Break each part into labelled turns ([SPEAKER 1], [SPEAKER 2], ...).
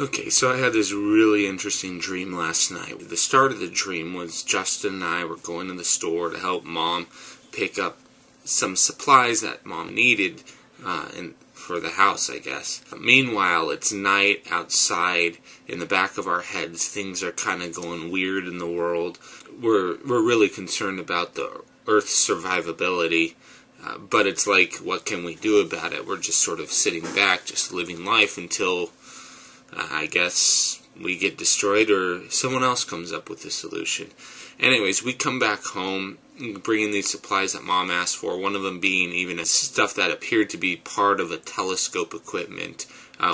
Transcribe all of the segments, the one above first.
[SPEAKER 1] Okay, so I had this really interesting dream last night. The start of the dream was Justin and I were going to the store to help Mom pick up some supplies that Mom needed for the house, I guess. Meanwhile, it's night outside. In the back of our heads, things are kind of going weird in the world. We're really concerned about the Earth's survivability. But it's like, what can we do about it? We're just sort of sitting back, just living life until I guess we get destroyed or someone else comes up with a solution. Anyways, we come back home, bringing these supplies that Mom asked for, one of them being even stuff that appeared to be part of a telescope equipment.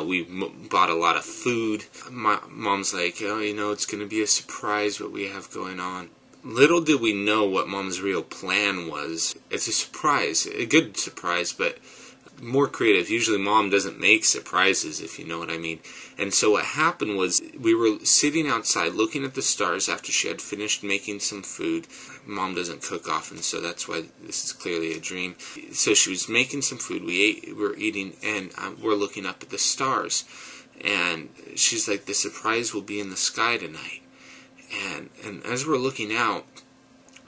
[SPEAKER 1] We bought a lot of food. Mom's like, oh, it's going to be a surprise what we have going on. Little did we know what Mom's real plan was. It's a surprise, a good surprise, but more creative. Usually Mom doesn't make surprises, if you know what I mean. And so what happened was we were sitting outside looking at the stars after she had finished making some food. Mom doesn't cook often, so that's why this is clearly a dream. So she was making some food. We were eating, and we're looking up at the stars. And she's like, the surprise will be in the sky tonight. And as we're looking out,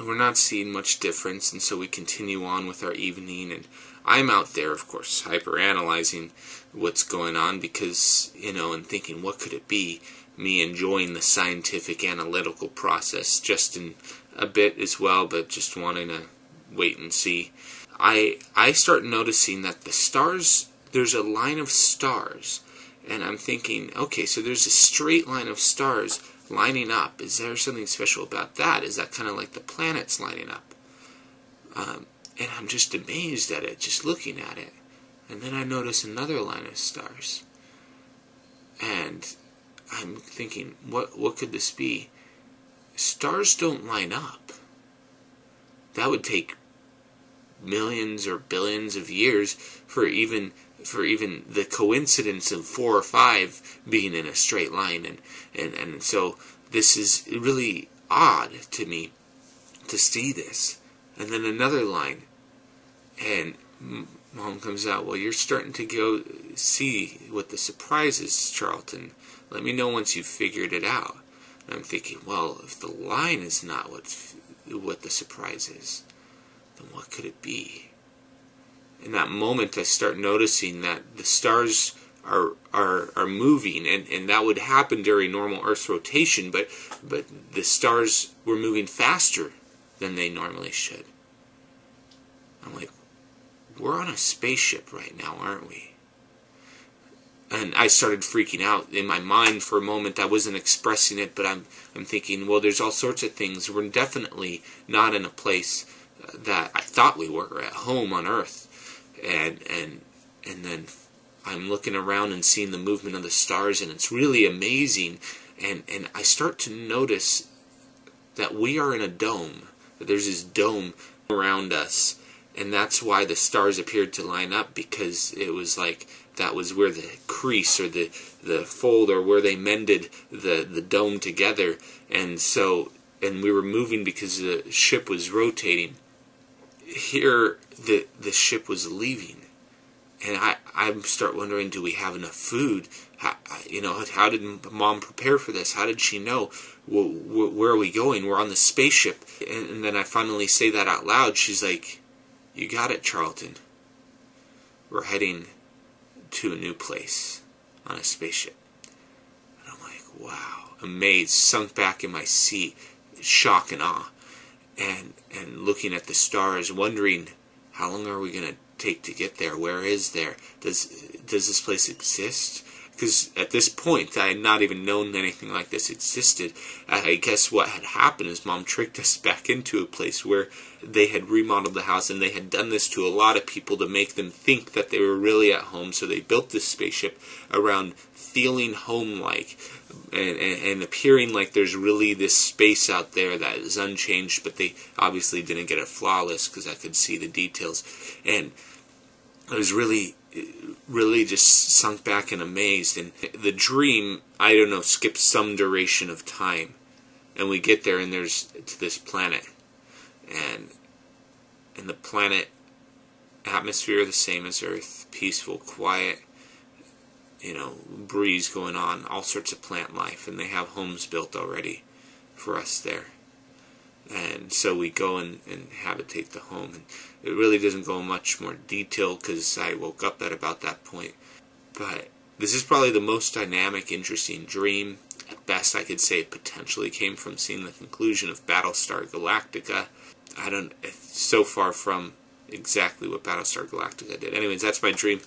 [SPEAKER 1] we're not seeing much difference, and so we continue on with our evening, and I'm out there, of course, hyper-analyzing what's going on because, and thinking, what could it be? Me enjoying the scientific analytical process just in a bit as well, but just wanting to wait and see. I start noticing that the stars, there's a line of stars, and I'm thinking, okay, so there's a straight line of stars lining up. Is there something special about that? Is that kind of like the planets lining up? And I'm just amazed at it, just looking at it. And then I notice another line of stars. And I'm thinking, what could this be? Stars don't line up. That would take millions or billions of years for even the coincidence of 4 or 5 being in a straight line. And so this is really odd to me to see this. And then another line, and Mom comes out, well, you're starting to go see what the surprise is, Charlton. Let me know once you've figured it out. And I'm thinking, well, if the line is not what the surprise is, then what could it be? In that moment, I start noticing that the stars are moving, and that would happen during normal Earth's rotation, but the stars were moving faster than they normally should. I'm like, we're on a spaceship right now, aren't we? And I started freaking out in my mind for a moment. I wasn't expressing it, but I'm thinking, well, there's all sorts of things. We're definitely not in a place that I thought we were, at home on Earth. And then I'm looking around and seeing the movement of the stars, and it's really amazing. And I start to notice that we are in a dome. That there's this dome around us, and that's why the stars appeared to line up, because it was like that was where the crease or the fold, or where they mended the dome together. And we were moving because the ship was rotating. Here the ship was leaving, and I start wondering, do we have enough food? How did Mom prepare for this? How did she know? Where are we going? We're on the spaceship. And then I finally say that out loud. She's like, you got it, Charlton. We're heading to a new place on a spaceship. And I'm like, wow, amazed, sunk back in my seat, shock and awe, and looking at the stars, wondering, how long are we going to take to get there? Where is there? Does this place exist? Because at this point, I had not even known anything like this existed. I guess what had happened is Mom tricked us back into a place where they had remodeled the house, and they had done this to a lot of people to make them think that they were really at home. So they built this spaceship around feeling home-like and appearing like there's really this space out there that is unchanged, but they obviously didn't get it flawless because I could see the details. And I was really just sunk back and amazed. And the dream, I don't know, skips some duration of time, and we get there, and there's to this planet, and the planet atmosphere the same as Earth, peaceful, quiet, breeze going on, all sorts of plant life, and they have homes built already for us there. And so we go and habitate the home. And it really doesn't go in much more detail because I woke up at about that point. But this is probably the most dynamic, interesting dream. At best, I could say it potentially came from seeing the conclusion of Battlestar Galactica. It's so far from exactly what Battlestar Galactica did. Anyways, that's my dream.